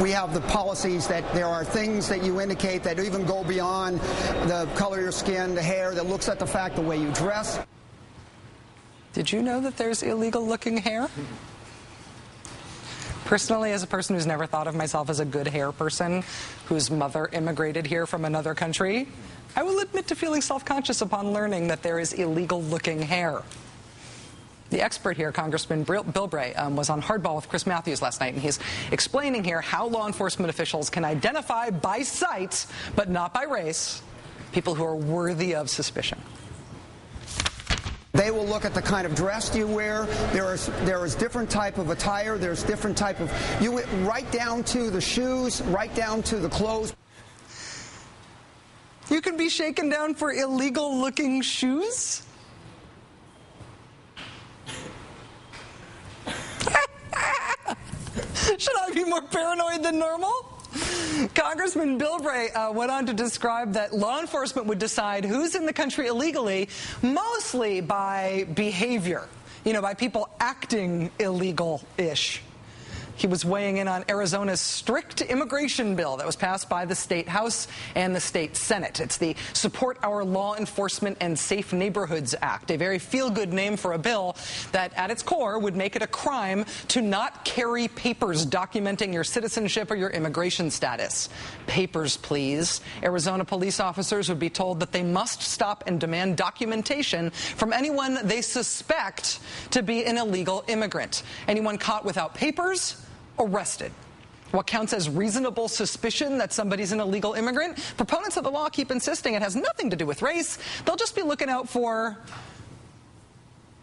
We have the policies that there are things that you indicate that even go beyond the color of your skin, the hair, that looks at the fact the way you dress. Did you know that there's illegal-looking hair? Personally, as a person who's never thought of myself as a good hair person, whose mother immigrated here from another country, I will admit to feeling self-conscious upon learning that there is illegal-looking hair. The expert here, Congressman Bilbray, was on Hardball with Chris Matthews last night, and he's explaining here how law enforcement officials can identify by sight, but not by race, people who are worthy of suspicion. They will look at the kind of dress you wear. There is different type of attire. There's different type of, right down to the shoes, right down to the clothes. You can be shaken down for illegal-looking shoes? Should I be more paranoid than normal? Congressman Bilbray went on to describe that law enforcement would decide who's in the country illegally mostly by behavior, by people acting illegal-ish. He was weighing in on Arizona's strict immigration bill that was passed by the state House and the state Senate. It's the Support Our Law Enforcement and Safe Neighborhoods Act, a very feel-good name for a bill that at its core would make it a crime to not carry papers documenting your citizenship or your immigration status. Papers, please. Arizona police officers would be told that they must stop and demand documentation from anyone they suspect to be an illegal immigrant. Anyone caught without papers, arrested. What counts as reasonable suspicion that somebody's an illegal immigrant? Proponents of the law keep insisting it has nothing to do with race. They'll just be looking out for,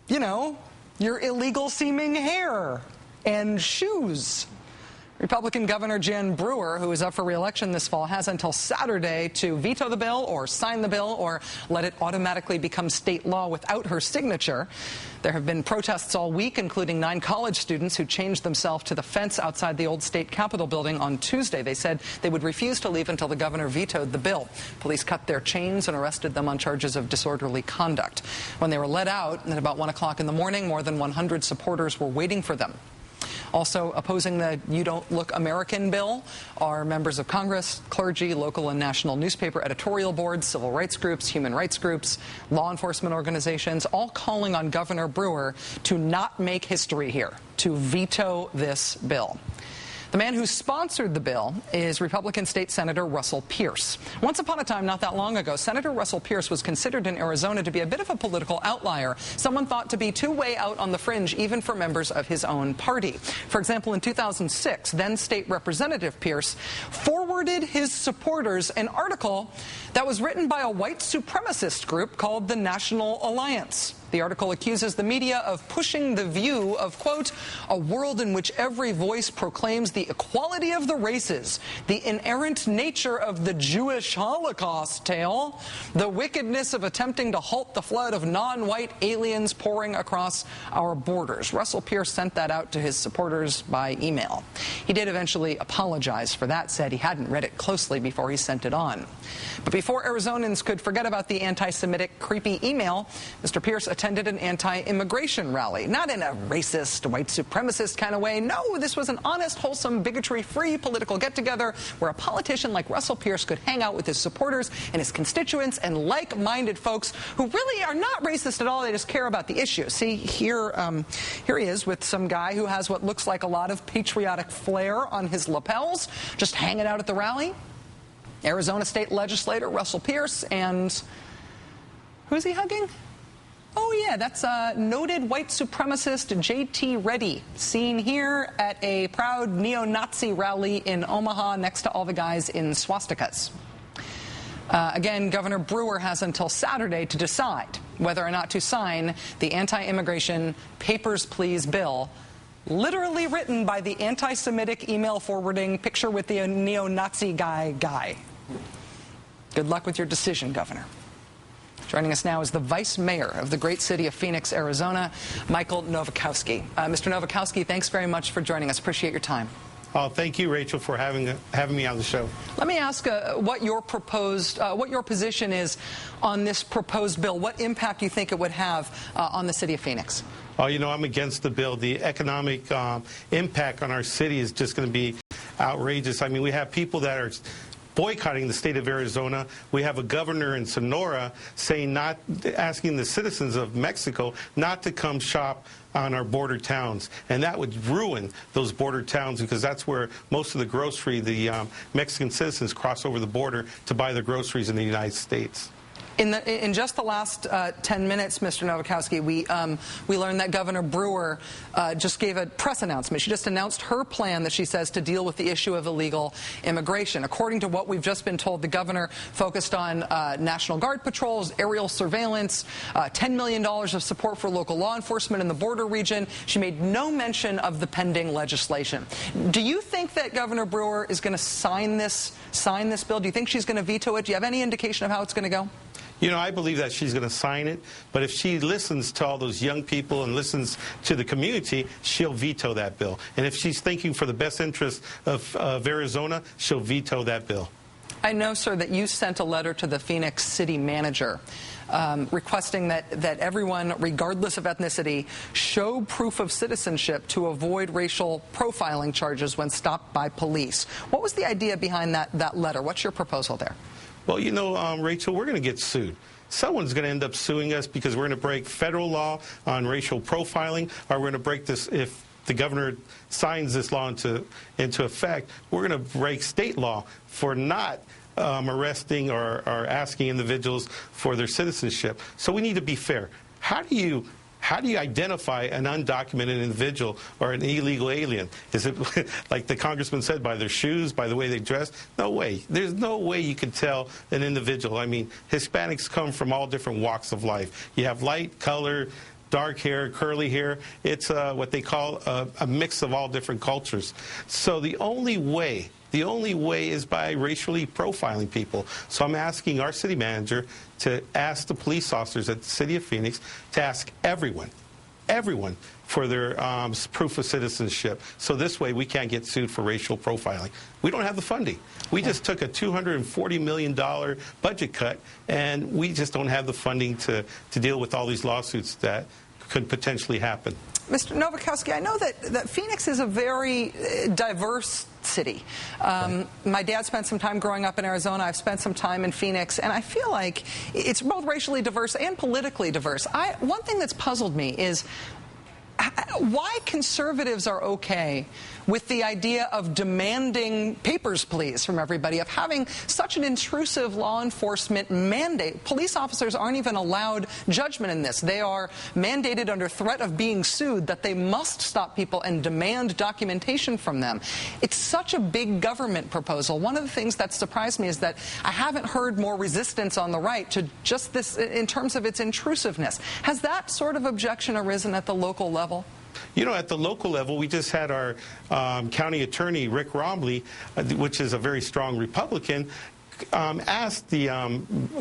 your illegal-seeming hair and shoes. Republican Governor Jan Brewer, who is up for re-election this fall, has until Saturday to veto the bill or sign the bill or let it automatically become state law without her signature. There have been protests all week, including 9 college students who changed themselves to the fence outside the old state capitol building on Tuesday. They said they would refuse to leave until the governor vetoed the bill. Police cut their chains and arrested them on charges of disorderly conduct. When they were let out at about 1 o'clock in the morning, more than 100 supporters were waiting for them. Also opposing the You Don't Look American bill are members of Congress, clergy, local and national newspaper editorial boards, civil rights groups, human rights groups, law enforcement organizations, all calling on Governor Brewer to not make history here, to veto this bill. The man who sponsored the bill is Republican State Senator Russell Pierce. Once upon a time, not that long ago, Senator Russell Pierce was considered in Arizona to be a bit of a political outlier, someone thought to be too way out on the fringe even for members of his own party. For example, in 2006, then State Representative Pierce forwarded his supporters an article that was written by a white supremacist group called the National Alliance. The article accuses the media of pushing the view of, quote, a world in which every voice proclaims the equality of the races, the inerrant nature of the Jewish Holocaust tale, the wickedness of attempting to halt the flood of non-white aliens pouring across our borders. Russell Pierce sent that out to his supporters by email. He did eventually apologize for that, said he hadn't read it closely before he sent it on. But before Arizonans could forget about the anti-Semitic creepy email, Mr. Pierce attended an anti-immigration rally. Not in a racist, white supremacist kind of way. No, this was an honest, wholesome, bigotry-free political get-together where a politician like Russell Pierce could hang out with his supporters and his constituents and like-minded folks who really are not racist at all. They just care about the issue. See, here he is with some guy who has what looks like a lot of patriotic flair on his lapels, just hanging out at the rally. Arizona State Legislator Russell Pierce, and who's he hugging? Oh, yeah, that's noted white supremacist J.T. Reddy, seen here at a proud neo-Nazi rally in Omaha next to all the guys in swastikas. Again, Governor Brewer has until Saturday to decide whether or not to sign the anti-immigration Papers, Please bill, literally written by the anti-Semitic email forwarding picture with the neo-Nazi guy. Good luck with your decision, Governor. Joining us now is the Vice Mayor of the great city of Phoenix, Arizona, Michael Nowakowski. Mr. Nowakowski, thanks very much for joining us. Appreciate your time. Oh, thank you, Rachel, for having me on the show. Let me ask what your position is on this proposed bill. What impact do you think it would have on the city of Phoenix? Oh, I'm against the bill. The economic impact on our city is just going to be outrageous. I mean, we have people that are boycotting the state of Arizona. We have a governor in Sonora asking the citizens of Mexico not to come shop on our border towns, and that would ruin those border towns because that's where most of the Mexican citizens cross over the border to buy their groceries in the United States. In just the last 10 minutes, Mr. Nowakowski, we learned that Governor Brewer just gave a press announcement. She just announced her plan that she says to deal with the issue of illegal immigration. According to what we've just been told, the governor focused on National Guard patrols, aerial surveillance, $10 million of support for local law enforcement in the border region. She made no mention of the pending legislation. Do you think that Governor Brewer is going to sign this bill? Do you think she's going to veto it? Do you have any indication of how it's going to go? You know, I believe that she's going to sign it, but if she listens to all those young people and listens to the community, she'll veto that bill. And if she's thinking for the best interest of Arizona, she'll veto that bill. I know, sir, that you sent a letter to the Phoenix city manager requesting that everyone, regardless of ethnicity, show proof of citizenship to avoid racial profiling charges when stopped by police. What was the idea behind that letter? What's your proposal there? Well, you know, Rachel, we're going to get sued. Someone's going to end up suing us because we're going to break federal law on racial profiling, or we're going to break this if the governor signs this law into effect. We're going to break state law for not arresting or asking individuals for their citizenship. So we need to be fair. How do you identify an undocumented individual or an illegal alien? Is it, like the congressman said, by their shoes, by the way they dress? No way. There's no way you can tell an individual. I mean, Hispanics come from all different walks of life. You have light color, dark hair, curly hair. It's what they call a mix of all different cultures. So the only way is by racially profiling people. So I'm asking our city manager to ask the police officers at the city of Phoenix to ask everyone for their proof of citizenship. So this way we can't get sued for racial profiling. We don't have the funding. We just took a $240 million budget cut, and we just don't have the funding to deal with all these lawsuits that could potentially happen. Mr. Nowakowski, I know that Phoenix is a very diverse city. My dad spent some time growing up in Arizona. I've spent some time in Phoenix, and I feel like it's both racially diverse and politically diverse. One thing that's puzzled me is why conservatives are okay with the idea of demanding papers, please, from everybody, of having such an intrusive law enforcement mandate. Police officers aren't even allowed judgment in this. They are mandated under threat of being sued that they must stop people and demand documentation from them. It's such a big government proposal. One of the things that surprised me is that I haven't heard more resistance on the right to just this in terms of its intrusiveness. Has that sort of objection arisen at the local level? You know, at the local level, we just had our county attorney, Rick Romley, which is a very strong Republican, asked the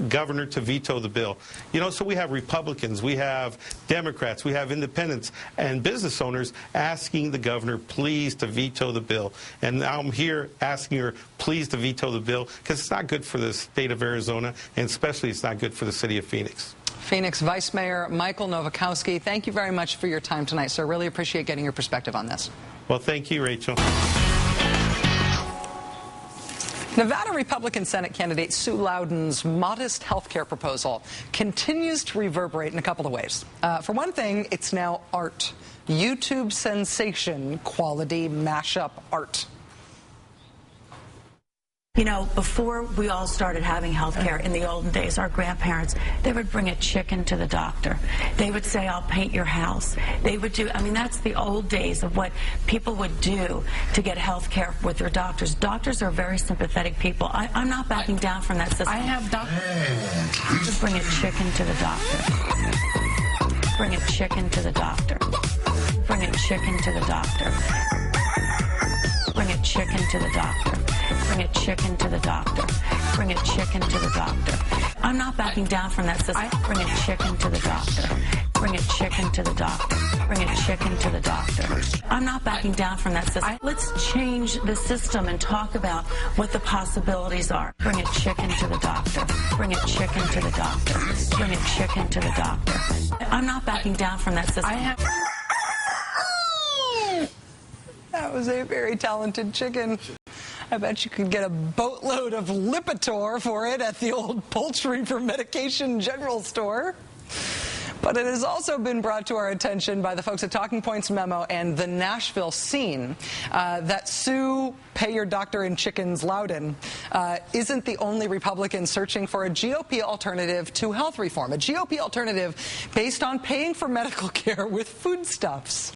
governor to veto the bill. You know, so we have Republicans, we have Democrats, we have independents and business owners asking the governor, please, to veto the bill. And now I'm here asking her, please, to veto the bill, because it's not good for the state of Arizona, and especially it's not good for the city of Phoenix. Phoenix Vice Mayor Michael Nowakowski, thank you very much for your time tonight, sir. Really appreciate getting your perspective on this. Well, thank you, Rachel. Nevada Republican Senate candidate Sue Loudon's modest health care proposal continues to reverberate in a couple of ways. For one thing, it's now art. YouTube sensation quality mashup art. You know, before we all started having health care in the olden days, our grandparents, they would bring a chicken to the doctor. They would say, I'll paint your house. They would do, I mean, that's the old days of what people would do to get health care with their doctors. Doctors are very sympathetic people. I'm not backing down from that system. I have doctors. Just bring a chicken to the doctor. Bring a chicken to the doctor. Bring a chicken to the doctor. Bring a chicken to the doctor. Bring a chicken to the doctor. Bring a chicken to the doctor. I'm not backing down from that system. Bring a chicken to the doctor. Bring a chicken to the doctor. Bring a chicken to the doctor. I'm not backing down from that system. Let's change the system and talk about what the possibilities are. Bring a chicken to the doctor. Bring a chicken to the doctor. Bring a chicken to the doctor. I'm not backing down from that system. That was a very talented chicken. I bet you could get a boatload of Lipitor for it at the old poultry for medication general store. But it has also been brought to our attention by the folks at Talking Points Memo and the Nashville Scene that Sue Pay Your Doctor in Chickens Loudon isn't the only Republican searching for a GOP alternative to health reform, a GOP alternative based on paying for medical care with foodstuffs.